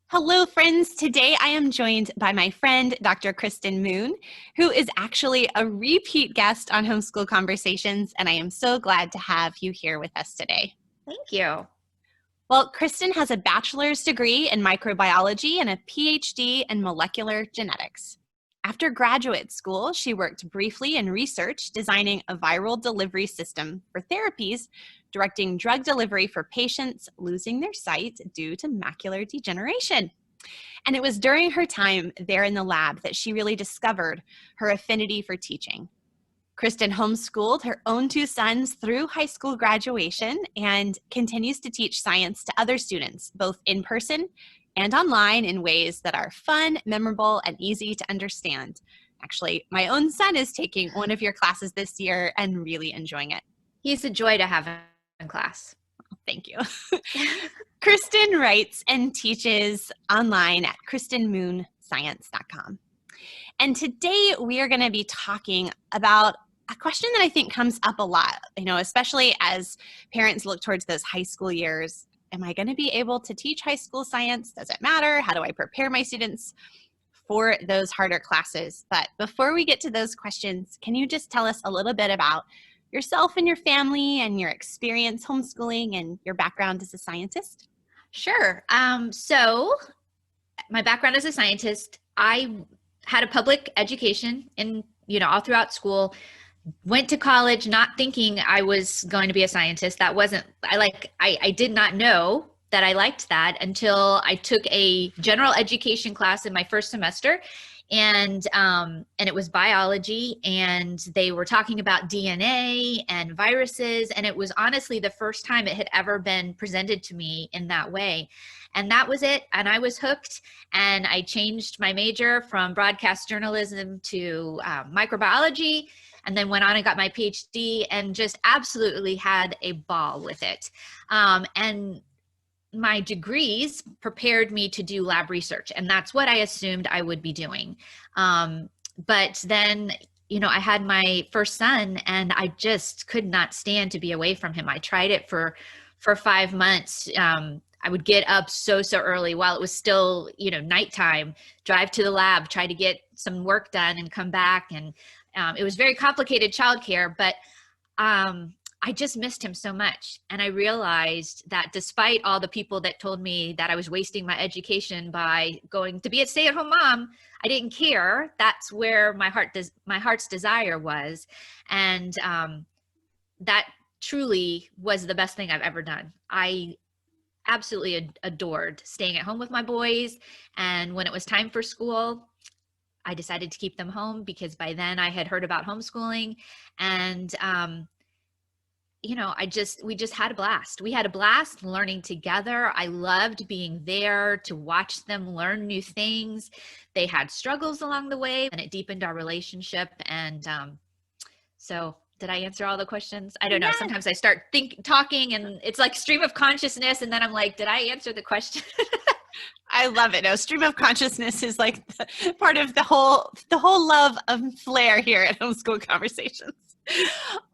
Hello, friends. Today I am joined by my friend, Dr. Kristin Moon, who is actually a repeat guest on Homeschool Conversations, and I am so glad to have you here with us today. Thank you. Well, Kristin has a bachelor's degree in microbiology and a PhD in molecular genetics. After graduate school, she worked briefly in research, designing a viral delivery system for therapies, directing drug delivery for patients losing their sight due to macular degeneration. And it was during her time there in the lab that she really discovered her affinity for teaching. Kristin homeschooled her own two sons through high school graduation and continues to teach science to other students, both in person and online, in ways that are fun, memorable, and easy to understand. Actually, my own son is taking one of your classes this year and really enjoying it. He's a joy to have in class. Thank you. Kristin writes and teaches online at KristinMoonScience.com. And today we are going to be talking about a question that I think comes up a lot, especially as parents look towards those high school years. Am I going to be able to teach high school science? Does it matter? How do I prepare my students for those harder classes? But before we get to those questions, can you just tell us a little bit about yourself and your family and your experience homeschooling and your background as a scientist? Sure. So my background as a scientist, I had a public education all throughout school. Went to college not thinking I was going to be a scientist. That wasn't, I did not know that I liked that until I took a general education class in my first semester. And it was biology, and they were talking about DNA and viruses. And it was honestly the first time it had ever been presented to me in that way. And that was it. And I was hooked, and I changed my major from broadcast journalism to microbiology, and then went on and got my PhD and just absolutely had a ball with it. And my degrees prepared me to do lab research, and that's what I assumed I would be doing. But then, I had my first son, and I just could not stand to be away from him. I tried it for 5 months. I would get up so early while it was still, nighttime, drive to the lab, try to get some work done and come back. And it was very complicated childcare, but I just missed him so much. And I realized that despite all the people that told me that I was wasting my education by going to be a stay-at-home mom, I didn't care. That's where my heart's desire was. And that truly was the best thing I've ever done. I absolutely adored staying at home with my boys. And when it was time for school, I decided to keep them home because by then I had heard about homeschooling. And we just had a blast. We had a blast learning together. I loved being there to watch them learn new things. They had struggles along the way, and it deepened our relationship. And so did I answer all the questions? I don't know. Sometimes I start talking and it's like stream of consciousness. And then I'm like, did I answer the question? I love it. No, stream of consciousness is like part of the whole love of flair here at Homeschool Conversations.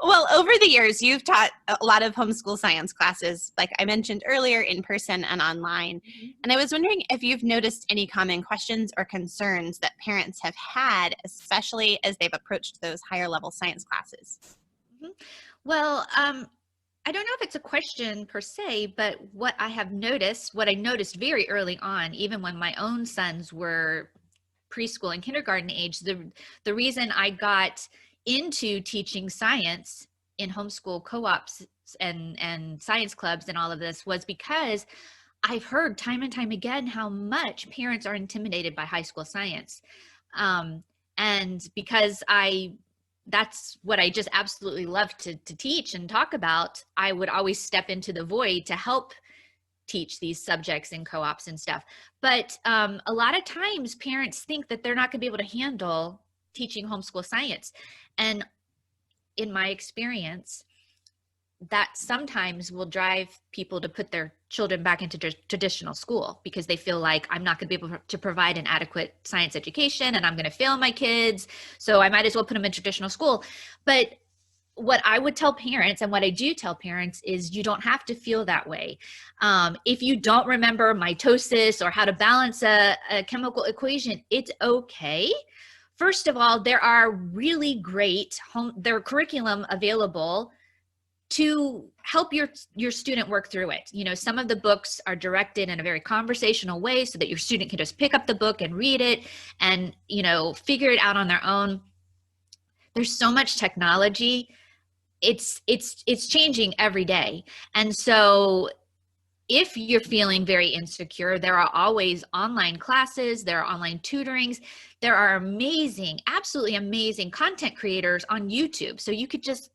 Well, over the years, you've taught a lot of homeschool science classes, like I mentioned earlier, in person and online. And I was wondering if you've noticed any common questions or concerns that parents have had, especially as they've approached those higher level science classes. Well, I don't know if it's a question per se, but what I noticed very early on, even when my own sons were preschool and kindergarten age, the reason I got into teaching science in homeschool co-ops and science clubs and all of this was because I've heard time and time again how much parents are intimidated by high school science. And because that's what I just absolutely love to teach and talk about, I would always step into the void to help teach these subjects in co-ops and stuff. But a lot of times parents think that they're not going to be able to handle teaching homeschool science. And in my experience, that sometimes will drive people to put their children back into traditional school because they feel like I'm not going to be able to provide an adequate science education and I'm going to fail my kids. So I might as well put them in traditional school. But what I would tell parents, and what I do tell parents, is you don't have to feel that way. If you don't remember mitosis or how to balance a chemical equation, it's okay. First of all, there are really great their curriculum available to help your student work through it. You know, some of the books are directed in a very conversational way so that your student can just pick up the book and read it and, you know, figure it out on their own. There's so much technology. It's changing every day. And so if you're feeling very insecure, there are always online classes, there are online tutorings, there are amazing, absolutely amazing content creators on YouTube. So you could just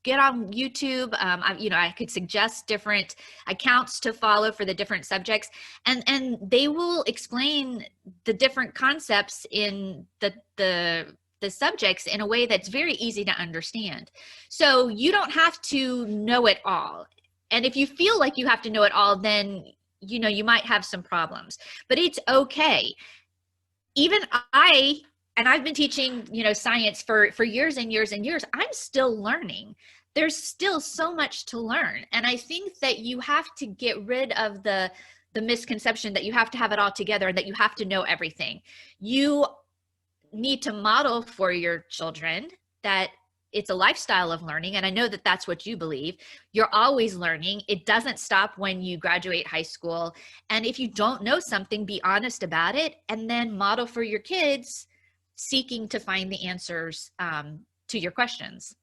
get on YouTube. I could suggest different accounts to follow for the different subjects, and they will explain the different concepts in the subjects in a way that's very easy to understand. So you don't have to know it all. And if you feel like you have to know it all, then, you know, you might have some problems, but it's okay. Even I've been teaching, you know, science for years and years and years. I'm still learning. There's still so much to learn. And I think that you have to get rid of the misconception that you have to have it all together and that you have to know everything. You need to model for your children that it's a lifestyle of learning. And I know that that's what you believe. You're always learning. It doesn't stop when you graduate high school. And if you don't know something, be honest about it, and then model for your kids seeking to find the answers to your questions.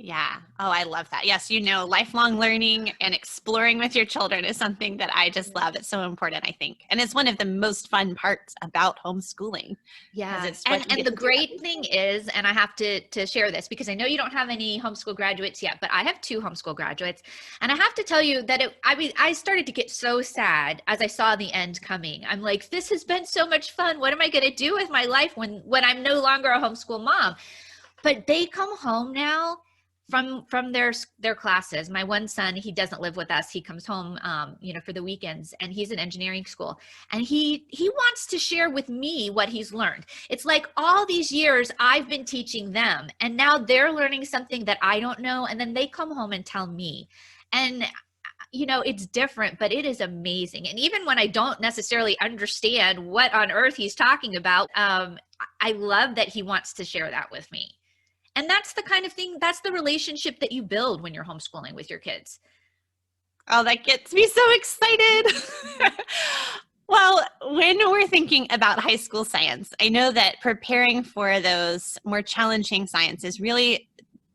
Yeah. Oh, I love that. Yes, you know, lifelong learning and exploring with your children is something that I just love. It's so important, I think. And it's one of the most fun parts about homeschooling. Yeah. And the great thing is, and I have to share this because I know you don't have any homeschool graduates yet, but I have 2 homeschool graduates. And I have to tell you that I started to get so sad as I saw the end coming. I'm like, this has been so much fun. What am I going to do with my life when I'm no longer a homeschool mom? But they come home now from their classes. My one son, he doesn't live with us. He comes home, for the weekends, and he's in engineering school, and he wants to share with me what he's learned. It's like all these years I've been teaching them, and now they're learning something that I don't know. And then they come home and tell me, and you know, it's different, but it is amazing. And even when I don't necessarily understand what on earth he's talking about, I love that he wants to share that with me. And that's the kind of thing, that's the relationship that you build when you're homeschooling with your kids. Oh, that gets me so excited. Well, when we're thinking about high school science, I know that preparing for those more challenging sciences, really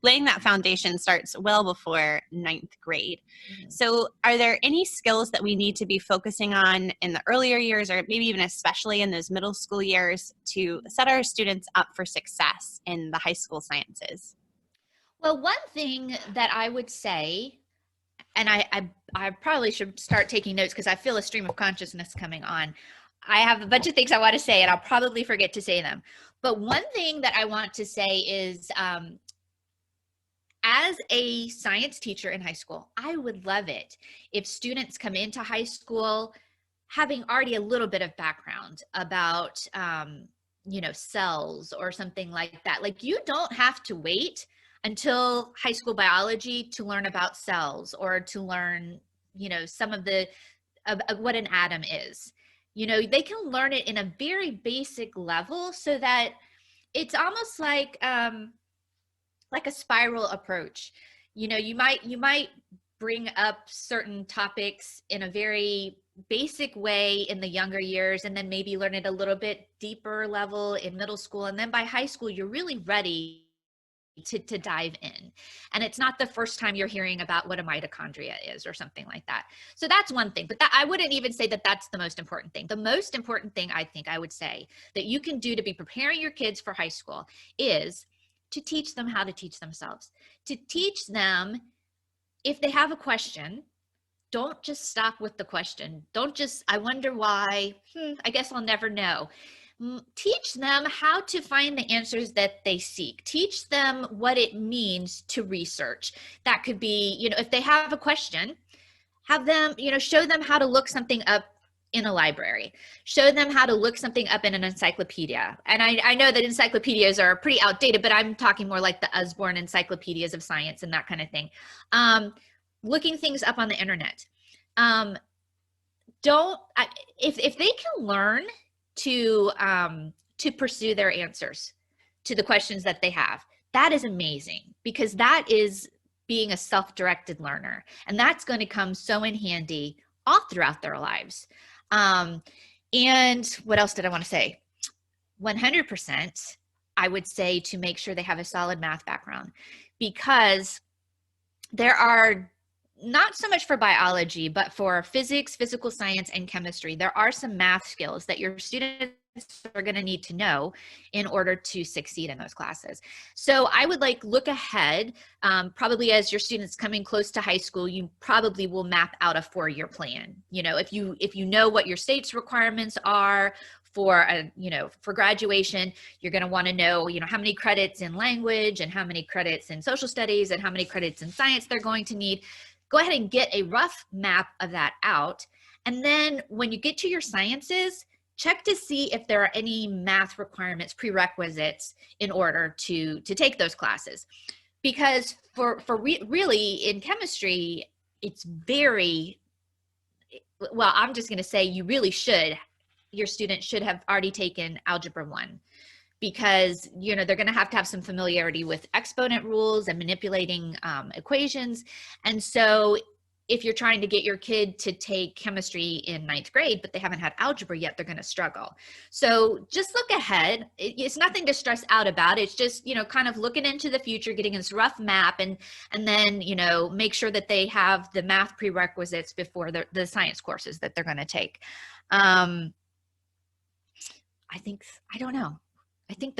laying that foundation starts well before 9th grade. Mm-hmm. So are there any skills that we need to be focusing on in the earlier years, or maybe even especially in those middle school years, to set our students up for success in the high school sciences? Well, one thing that I would say, and I probably should start taking notes because I feel a stream of consciousness coming on. I have a bunch of things I want to say, and I'll probably forget to say them. But one thing that I want to say is, as a science teacher in high school, I would love it if students come into high school having already a little bit of background about, cells or something like that. Like, you don't have to wait until high school biology to learn about cells or to learn, some of what an atom is. They can learn it in a very basic level so that it's almost like a spiral approach. You might bring up certain topics in a very basic way in the younger years, and then maybe learn it a little bit deeper level in middle school. And then by high school, you're really ready to dive in. And it's not the first time you're hearing about what a mitochondria is or something like that. So that's one thing, but I wouldn't even say that that's the most important thing. The most important thing I think I would say that you can do to be preparing your kids for high school is to teach them how to teach themselves. To teach them, if they have a question, don't just stop with the question. Don't just, I wonder why, I guess I'll never know. Teach them how to find the answers that they seek. Teach them what it means to research. That could be, if they have a question, have them, show them how to look something up in a library. Show them how to look something up in an encyclopedia. And I know that encyclopedias are pretty outdated, but I'm talking more like the Usborne encyclopedias of science and that kind of thing. Looking things up on the internet. If they can learn to pursue their answers to the questions that they have, that is amazing, because that is being a self-directed learner. And that's going to come so in handy all throughout their lives. And what else did I want to say? 100%, I would say to make sure they have a solid math background, because there are, not so much for biology, but for physics, physical science, and chemistry, there are some math skills that your students are going to need to know in order to succeed in those classes. So I would look ahead, probably as your students coming close to high school, you probably will map out a 4-year plan. If you know what your state's requirements are for graduation, you're going to want to know, how many credits in language and how many credits in social studies and how many credits in science they're going to need. Go ahead and get a rough map of that out. And then when you get to your sciences, check to see if there are any math requirements, prerequisites in order to take those classes. Because really in chemistry, it's very, well, I'm just going to say your student should have already taken Algebra 1. Because, they're going to have some familiarity with exponent rules and manipulating equations. And so if you're trying to get your kid to take chemistry in 9th grade, but they haven't had algebra yet, they're going to struggle. So just look ahead. It's nothing to stress out about. It's just, kind of looking into the future, getting this rough map, and then, make sure that they have the math prerequisites before the science courses that they're going to take. I don't know. I think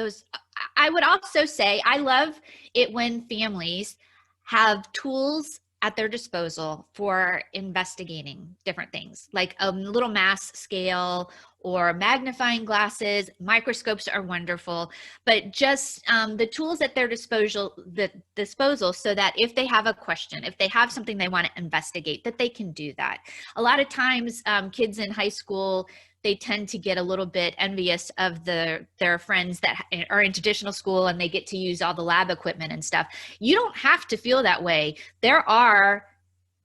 I would also say, I love it when families have tools at their disposal for investigating different things, like a little mass scale or magnifying glasses. Microscopes are wonderful, but just the tools at their disposal so that if they have a question, if they have something they want to investigate, that they can do that. A lot of times kids in high school, they tend to get a little bit envious of their friends that are in traditional school and they get to use all the lab equipment and stuff. You don't have to feel that way. There are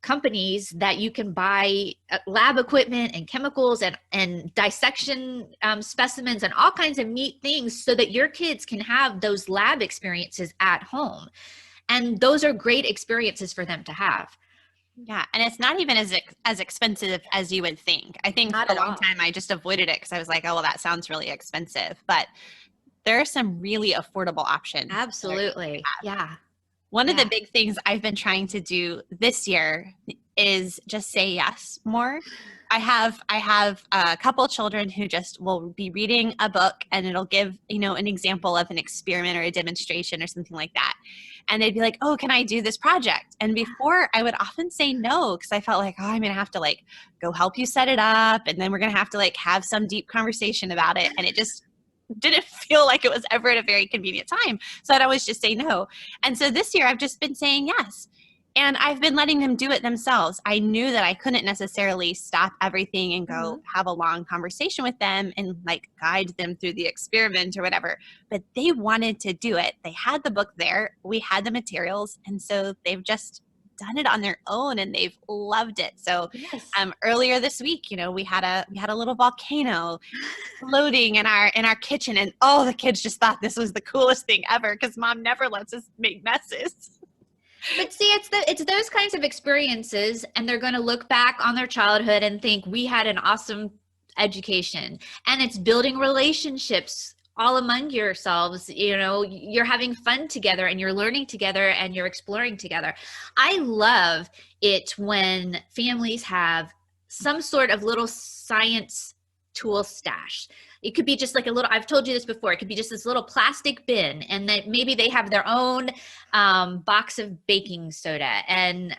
companies that you can buy lab equipment and chemicals and dissection specimens and all kinds of neat things so that your kids can have those lab experiences at home. And those are great experiences for them to have. Yeah, and it's not even as expensive as you would think. I think for a long time I just avoided it because I was like, oh, well, that sounds really expensive. But there are some really affordable options. Absolutely. Yeah. One of the big things I've been trying to do this year is just say yes more. I have a couple children who just will be reading a book and it'll give, an example of an experiment or a demonstration or something like that. And they'd be like, oh, can I do this project? And before I would often say no, because I felt like, oh, I'm going to have to go help you set it up. And then we're going to have to have some deep conversation about it. And it just didn't feel like it was ever at a very convenient time. So I'd always just say no. And so this year I've just been saying yes. And I've been letting them do it themselves. I knew that I couldn't necessarily stop everything and go have a long conversation with them and guide them through the experiment or whatever. But they wanted to do it. They had the book there. We had the materials. And so they've just done it on their own and they've loved it. So earlier this week, we had a little volcano floating in our kitchen, and the kids just thought this was the coolest thing ever because Mom never lets us make messes. But see, it's those kinds of experiences, and they're going to look back on their childhood and think we had an awesome education. And it's building relationships all among yourselves. You're having fun together and you're learning together and you're exploring together. I love it when families have some sort of little science tool stash. It could be just I've told you this before, it could be just this little plastic bin, and then maybe they have their own box of baking soda and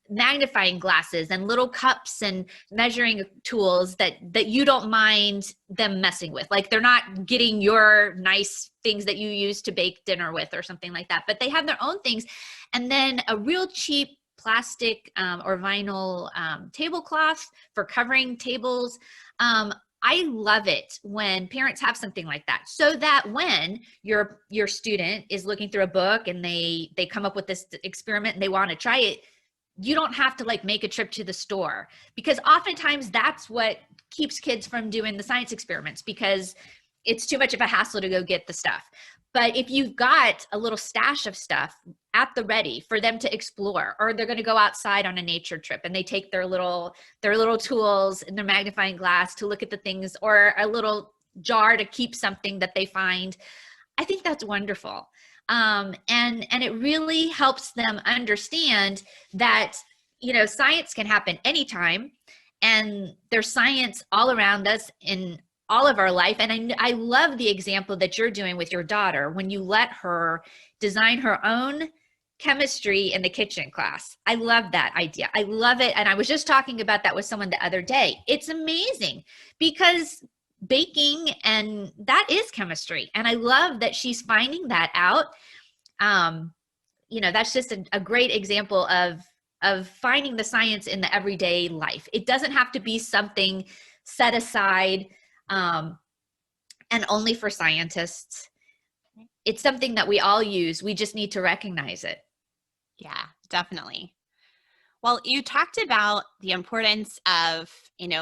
magnifying glasses and little cups and measuring tools that you don't mind them messing with. They're not getting your nice things that you use to bake dinner with or something like that, but they have their own things. And then a real cheap plastic or vinyl tablecloths for covering tables. I love it when parents have something like that, so that when your student is looking through a book and they come up with this experiment and they want to try it, you don't have to like make a trip to the store, because oftentimes that's what keeps kids from doing the science experiments, because it's too much of a hassle to go get the stuff. But if you've got a little stash of stuff at the ready for them to explore, or they're going to go outside on a nature trip and they take their little tools and their magnifying glass to look at the things, or a little jar to keep something that they find, I think that's wonderful. And it really helps them understand that, science can happen anytime, and there's science all around us in all of our life. And I love the example that you're doing with your daughter when you let her design her own chemistry in the kitchen class. I love that idea. I love it. And I was just talking about that with someone the other day. It's amazing, because baking, and that is chemistry. And I love that she's finding that out. That's just a great example of finding the science in the everyday life. It doesn't have to be something set aside and only for scientists. It's something that we all use. We just need to recognize it. Yeah, definitely. Well, you talked about the importance of,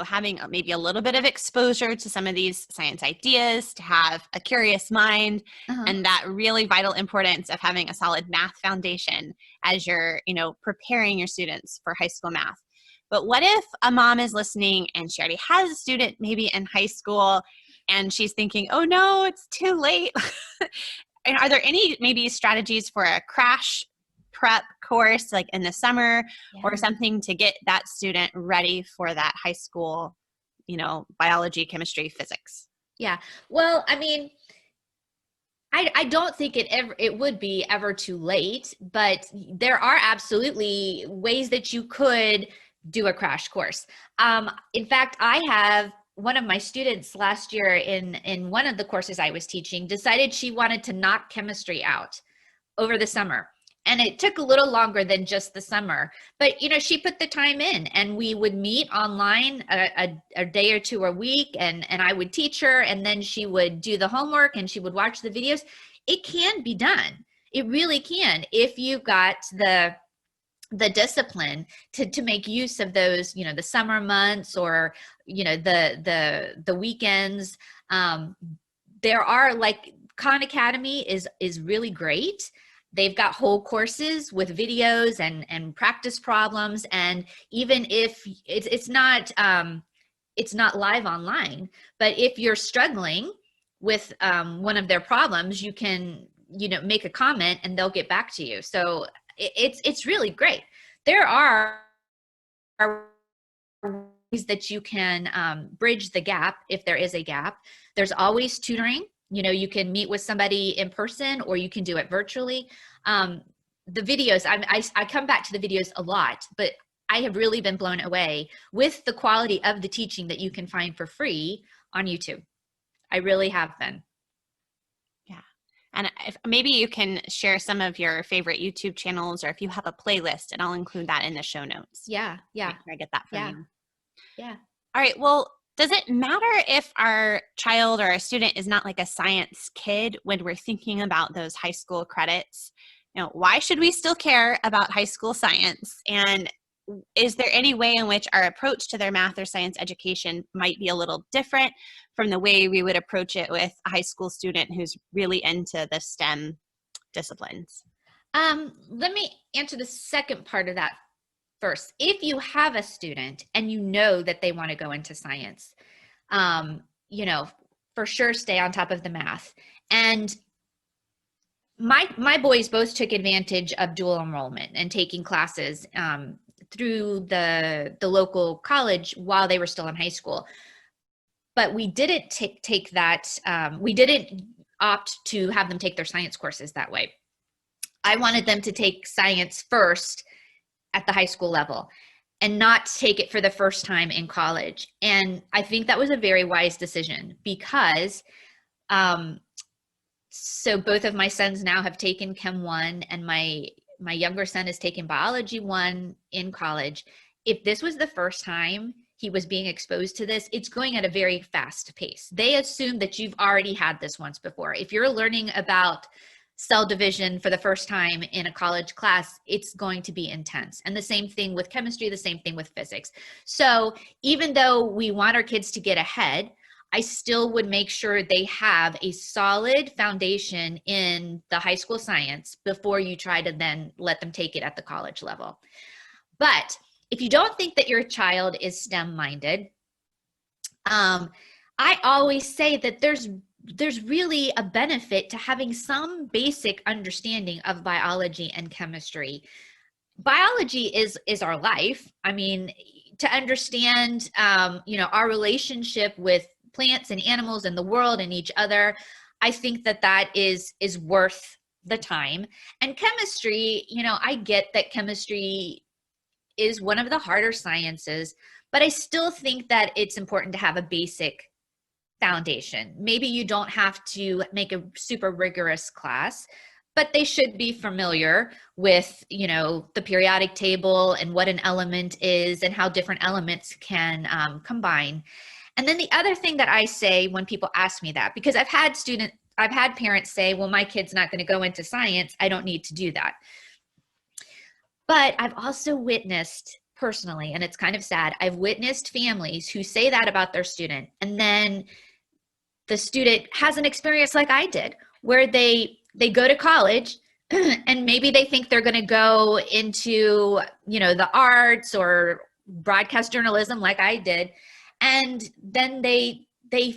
having maybe a little bit of exposure to some of these science ideas, to have a curious mind, and that really vital importance of having a solid math foundation as you're, preparing your students for high school math. But what if a mom is listening and she already has a student maybe in high school and she's thinking, oh no, it's too late. And are there any maybe strategies for a crash prep course like in the summer or something to get that student ready for that high school, biology, chemistry, physics? Yeah. Well, I mean, I don't think it would be ever too late, but there are absolutely ways that you could do a crash course. In fact, I have one of my students last year in one of the courses I was teaching decided she wanted to knock chemistry out over the summer. And it took a little longer than just the summer, but she put the time in, and we would meet online a day or two a week, and I would teach her, and then she would do the homework and she would watch the videos. It can be done. It really can, if you've got the discipline to make use of those, the summer months, or, the weekends. There are, like, Khan Academy is really great. They've got whole courses with videos and practice problems. And even if it's not live online, but if you're struggling with one of their problems, you can, make a comment and they'll get back to you. So it's really great. There are ways that you can bridge the gap if there is a gap. There's always tutoring. You can meet with somebody in person, or you can do it virtually. The videos, I come back to the videos a lot, but I have really been blown away with the quality of the teaching that you can find for free on YouTube. I really have been. Yeah. And if maybe you can share some of your favorite YouTube channels, or if you have a playlist, and I'll include that in the show notes. Yeah. Make sure I get that from you. Yeah. All right. Well, does it matter if our child or our student is not like a science kid when we're thinking about those high school credits? Why should we still care about high school science? And is there any way in which our approach to their math or science education might be a little different from the way we would approach it with a high school student who's really into the STEM disciplines? Let me answer the second part of that first. If you have a student and you know that they want to go into science, for sure stay on top of the math. And my boys both took advantage of dual enrollment and taking classes through the local college while they were still in high school. But we didn't take that. We didn't opt to have them take their science courses that way. I wanted them to take science first at the high school level and not take it for the first time in college. And I think that was a very wise decision, because so both of my sons now have taken Chem 1, and my my younger son is taking biology 1 in college. If this was the first time he was being exposed to this, it's going at a very fast pace. They assume that you've already had this once before. If you're learning about cell division for the first time in a college class, it's going to be intense. And the same thing with chemistry, the same thing with physics. So even though we want our kids to get ahead, I still would make sure they have a solid foundation in the high school science before you try to then let them take it at the college level. But if you don't think that your child is STEM minded, I always say that there's really a benefit to having some basic understanding of biology and chemistry. Biology is our life. I mean, to understand, our relationship with plants and animals and the world and each other, I think that is worth the time. And chemistry, I get that chemistry is one of the harder sciences, but I still think that it's important to have a basic foundation. Maybe you don't have to make a super rigorous class, but they should be familiar with, the periodic table and what an element is and how different elements can combine. And then the other thing that I say when people ask me that, because I've had parents say, well, my kid's not going to go into science, I don't need to do that. But I've also witnessed personally, and it's kind of sad, I've witnessed families who say that about their student, and then the student has an experience like I did, where they go to college and maybe they think they're going to go into, the arts or broadcast journalism like I did. And then they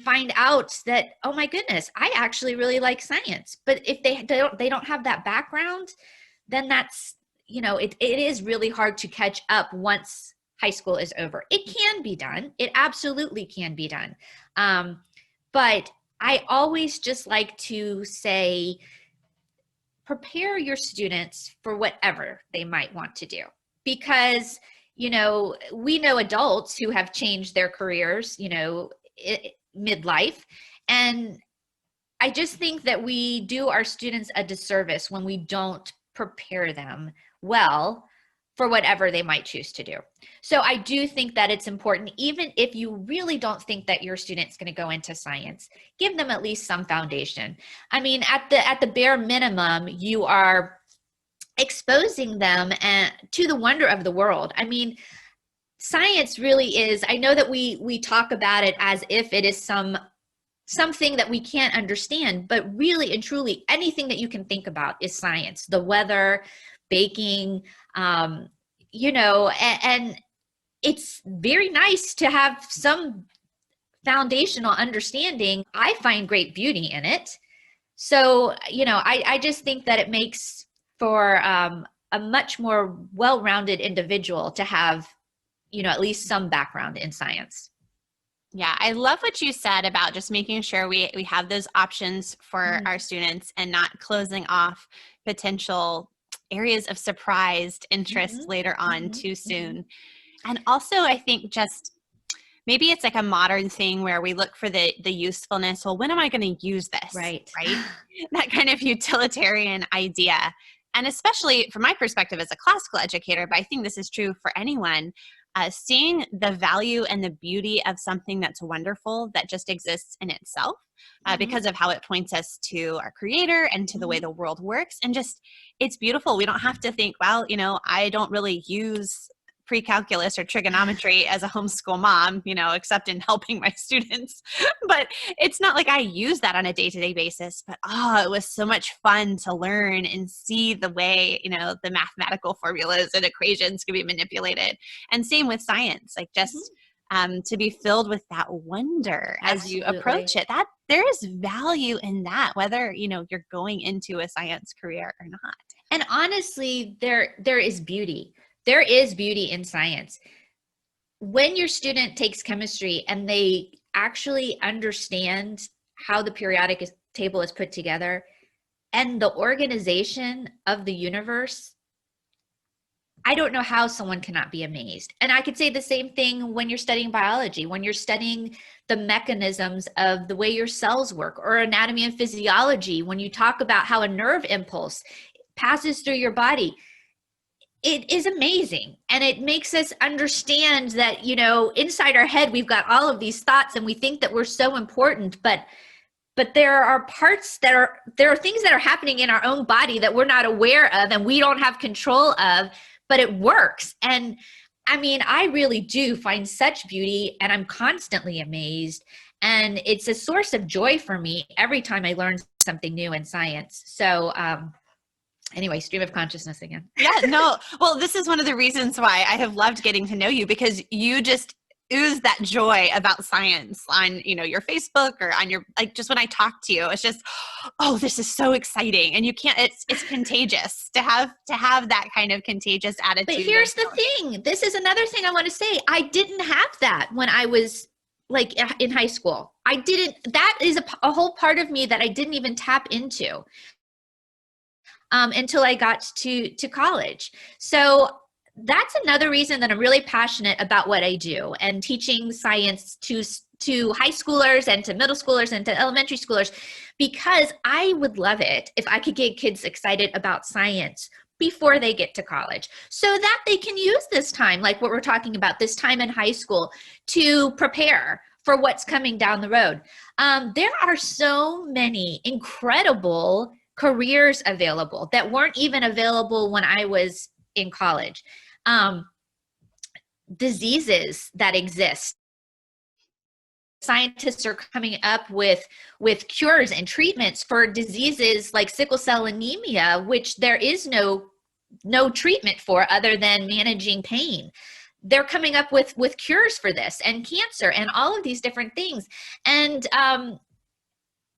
find out that, oh my goodness, I actually really like science. But if they don't have that background, then that's, it is really hard to catch up once high school is over. It can be done. It absolutely can be done. But I always just like to say, prepare your students for whatever they might want to do. Because, we know adults who have changed their careers, midlife. And I just think that we do our students a disservice when we don't prepare them well for whatever they might choose to do. So I do think that it's important, even if you really don't think that your student's going to go into science, give them at least some foundation. I mean, at the bare minimum, you are exposing them to the wonder of the world. I mean, science really is, I know that we talk about it as if it is something that we can't understand, but really and truly anything that you can think about is science. The weather, baking, and it's very nice to have some foundational understanding. I find great beauty in it. So, I just think that it makes for a much more well-rounded individual to have, at least some background in science. Yeah, I love what you said about just making sure we have those options for our students and not closing off potential areas of surprised interest later on too soon. And also, I think just maybe it's like a modern thing where we look for the usefulness. Well, when am I going to use this? Right. That kind of utilitarian idea. And especially from my perspective as a classical educator, but I think this is true for anyone, seeing the value and the beauty of something that's wonderful that just exists in itself because of how it points us to our creator and to the way the world works. And just, it's beautiful. We don't have to think, well, I don't really use pre-calculus or trigonometry as a homeschool mom, except in helping my students. But it's not like I use that on a day-to-day basis, but it was so much fun to learn and see the way, the mathematical formulas and equations can be manipulated. And same with science, like just to be filled with that wonder as you approach it, that there is value in that, whether, you're going into a science career or not. And honestly, there is beauty. There is beauty in science. When your student takes chemistry and they actually understand how the periodic table is put together and the organization of the universe, I don't know how someone cannot be amazed. And I could say the same thing when you're studying biology, when you're studying the mechanisms of the way your cells work, or anatomy and physiology, when you talk about how a nerve impulse passes through your body. it is amazing. And it makes us understand that, you know, inside our head, we've got all of these thoughts and we think that we're so important, but there are parts there are things that are happening in our own body that we're not aware of and we don't have control of, but it works. And I mean, I really do find such beauty, and I'm constantly amazed. And it's a source of joy for me every time I learn something new in science. So, anyway, stream of consciousness again. Yeah, no. Well, this is one of the reasons why I have loved getting to know you, because you just ooze that joy about science on, you know, your Facebook or on your, like, just when I talk to you, it's just, oh, this is so exciting. And you can't, it's contagious to have that kind of contagious attitude. But here's the thing. This is another thing I want to say. I didn't have that when I was like in high school. That is a whole part of me that I didn't even tap into until I got to college. So that's another reason that I'm really passionate about what I do and teaching science to high schoolers and to middle schoolers and to elementary schoolers, because I would love it if I could get kids excited about science before they get to college, so that they can use this time, like what we're talking about, this time in high school, to prepare for what's coming down the road. There are so many incredible careers available that weren't even available when I was in college. Diseases that exist. Scientists are coming up with cures and treatments for diseases like sickle cell anemia, which there is no treatment for other than managing pain. They're coming up with cures for this, and cancer and all of these different things. And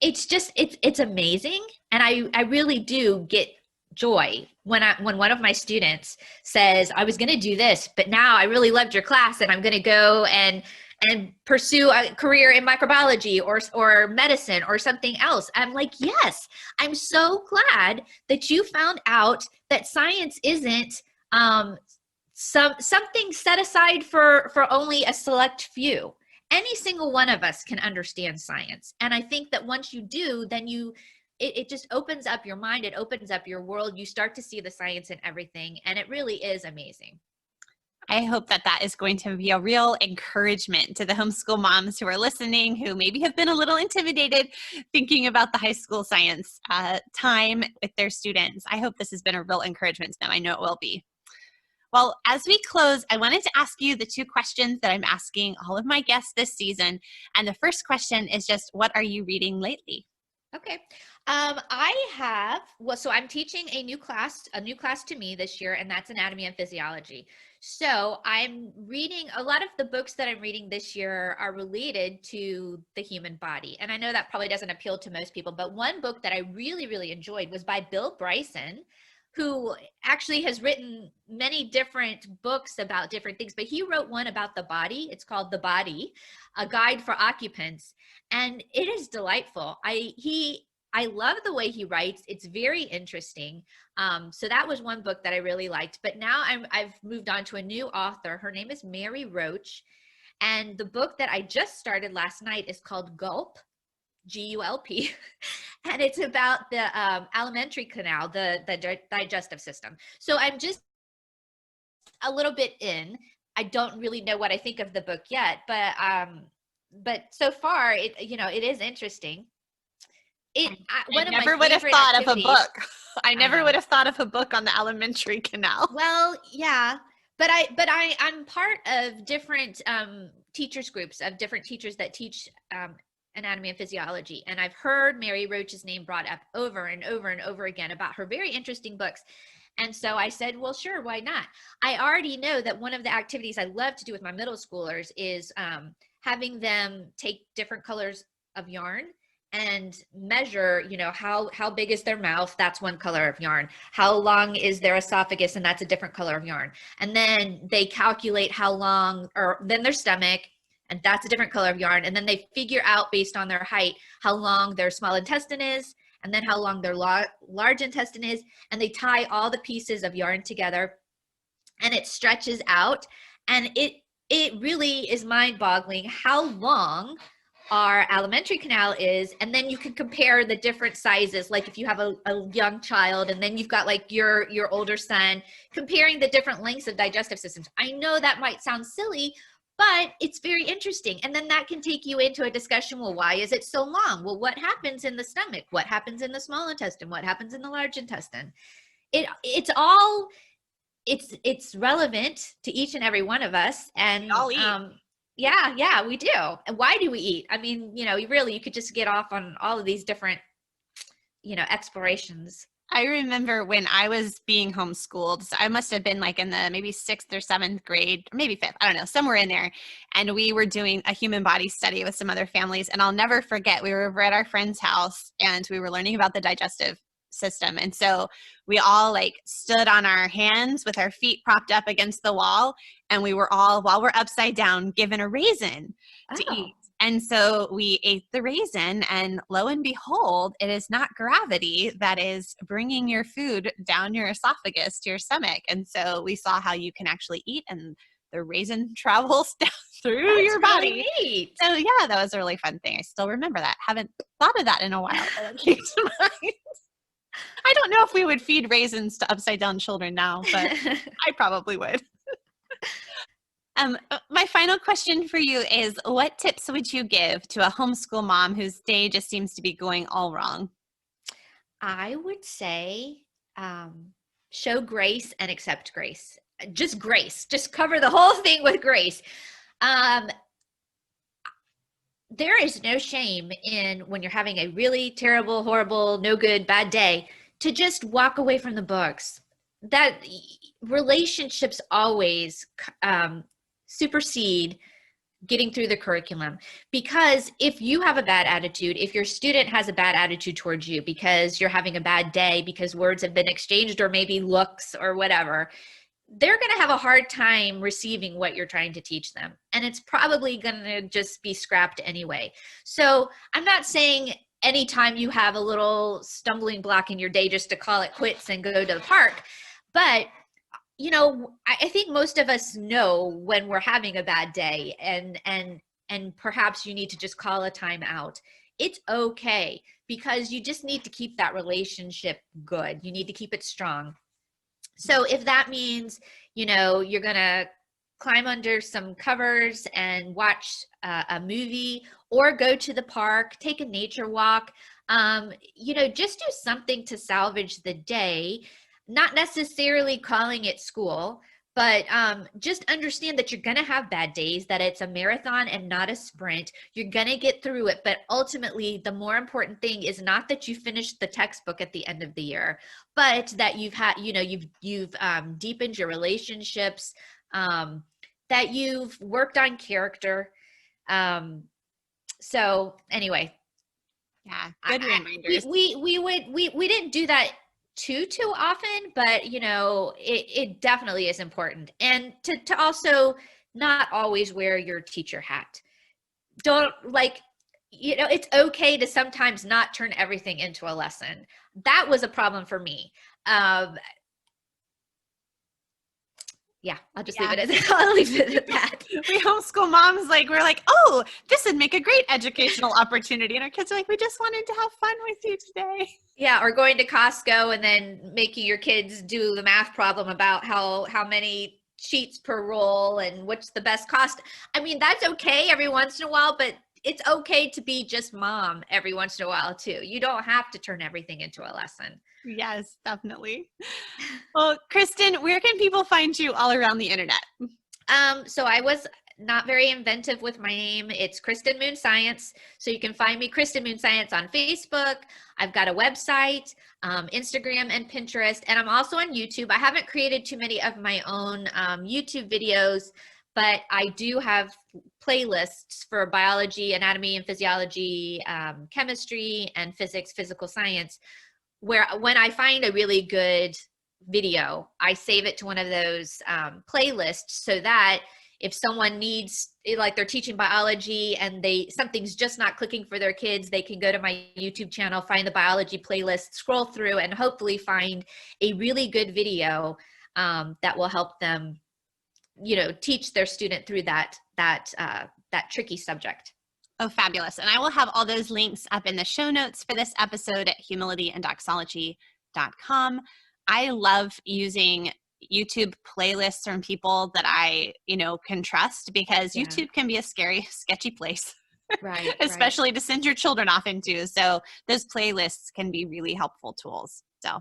it's just, it's amazing. And I really do get joy when one of my students says, I was going to do this, but now I really loved your class and I'm going to go and pursue a career in microbiology or medicine or something else. I'm like, yes, I'm so glad that you found out that science isn't something set aside for only a select few. Any single one of us can understand science. And I think that once you do, then it just opens up your mind. It opens up your world. You start to see the science in everything. And it really is amazing. I hope that is going to be a real encouragement to the homeschool moms who are listening, who maybe have been a little intimidated thinking about the high school science time with their students. I hope this has been a real encouragement to them. I know it will be. Well, as we close, I wanted to ask you the two questions that I'm asking all of my guests this season. And the first question is just, what are you reading lately? Okay. So I'm teaching a new class to me this year, and that's anatomy and physiology. So I'm reading, a lot of the books that I'm reading this year are related to the human body. And I know that probably doesn't appeal to most people, but one book that I really, really enjoyed was by Bill Bryson, who actually has written many different books about different things, but he wrote one about the body. It's called The Body, A Guide for Occupants. And it is delightful. I love the way he writes. It's very interesting. So that was one book that I really liked. But now I've moved on to a new author. Her name is Mary Roach. And the book that I just started last night is called Gulp, G-U-L-P. And it's about the alimentary canal, the digestive system. So I'm just a little bit in. I don't really know what I think of the book yet, but so far it is interesting. I never would have thought of a book. I never would have thought of a book on the alimentary canal. Well, yeah, but I'm part of different teachers groups of different teachers that teach anatomy and physiology, and I've heard Mary Roach's name brought up over and over and over again about her very interesting books. And so I said, well, sure, why not? I already know that one of the activities I love to do with my middle schoolers is having them take different colors of yarn and measure, how big is their mouth? That's one color of yarn. How long is their esophagus? And that's a different color of yarn. And then they calculate how long, or then their stomach, and that's a different color of yarn. And then they figure out based on their height, how long their small intestine is, and then how long their large intestine is. And they tie all the pieces of yarn together, and it stretches out. And it really is mind-boggling how long our alimentary canal is, and then you can compare the different sizes. Like if you have a young child and then you've got like your older son, comparing the different lengths of digestive systems. I know that might sound silly, but it's very interesting. And then that can take you into a discussion. Well, why is it so long? Well, what happens in the stomach? What happens in the small intestine? What happens in the large intestine? It's relevant to each and every one of us. And We all eat. yeah, we do. And why do we eat? I mean, you could just get off on all of these different, explorations. I remember when I was being homeschooled, so I must have been like in the maybe 6th or 7th grade, or maybe 5th, I don't know, somewhere in there. And we were doing a human body study with some other families. And I'll never forget, we were over at our friend's house and we were learning about the digestive system. And so we all like stood on our hands with our feet propped up against the wall. And we were all, while we're upside down, given a raisin to eat. And so we ate the raisin, and lo and behold, it is not gravity that is bringing your food down your esophagus to your stomach. And so we saw how you can actually eat, and the raisin travels down through your body. Really neat. So yeah, that was a really fun thing. I still remember that. Haven't thought of that in a while. That came to mind. I don't know if we would feed raisins to upside down children now, but I probably would. My final question for you is, what tips would you give to a homeschool mom whose day just seems to be going all wrong? I would say show grace and accept grace. Just grace. Just cover the whole thing with grace. There is no shame in when you're having a really terrible, horrible, no good, bad day to just walk away from the books. That relationships always supersede getting through the curriculum, because if you have a bad attitude, if your student has a bad attitude towards you because you're having a bad day, because words have been exchanged or maybe looks or whatever, they're going to have a hard time receiving what you're trying to teach them. And it's probably going to just be scrapped anyway. So I'm not saying anytime you have a little stumbling block in your day just to call it quits and go to the park. But I think most of us know when we're having a bad day, and perhaps you need to just call a time out. It's okay, because you just need to keep that relationship good. You need to keep it strong. So if that means, you're going to climb under some covers and watch a movie, or go to the park, take a nature walk, just do something to salvage the day. Not necessarily calling it school, but just understand that you're going to have bad days, that it's a marathon and not a sprint. You're going to get through it. But ultimately, the more important thing is not that you finished the textbook at the end of the year, but that you've had, you've deepened your relationships, that you've worked on character. So anyway. Yeah, good reminders. We didn't do that too often, but it definitely is important. And to also not always wear your teacher hat. Don't it's okay to sometimes not turn everything into a lesson. That was a problem for me. Yeah, I'll just leave it at I'll leave it at that. We homeschool moms, we're like, oh, this would make a great educational opportunity. And our kids are like, we just wanted to have fun with you today. Yeah, or going to Costco and then making your kids do the math problem about how many sheets per roll and what's the best cost. I mean, that's okay every once in a while, but it's okay to be just mom every once in a while too. You don't have to turn everything into a lesson. Yes, definitely. Well, Kristin, where can people find you all around the internet? So I was not very inventive with my name. It's Kristin Moon Science. So you can find me, Kristin Moon Science, on Facebook. I've got a website, Instagram, and Pinterest. And I'm also on YouTube. I haven't created too many of my own YouTube videos, but I do have playlists for biology, anatomy and physiology, chemistry, and physics, physical science, where when I find a really good video, I save it to one of those playlists, so that if someone needs, like they're teaching biology and something's just not clicking for their kids, they can go to my YouTube channel, find the biology playlist, scroll through, and hopefully find a really good video that will help them, teach their student through that tricky subject. Oh, fabulous. And I will have all those links up in the show notes for this episode at humilityanddoxology.com. I love using YouTube playlists from people that I, can trust, because YouTube can be a scary, sketchy place. Right. Especially to send your children off into. So those playlists can be really helpful tools. So,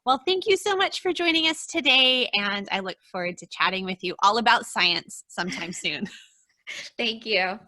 well, thank you so much for joining us today. And I look forward to chatting with you all about science sometime soon. Thank you.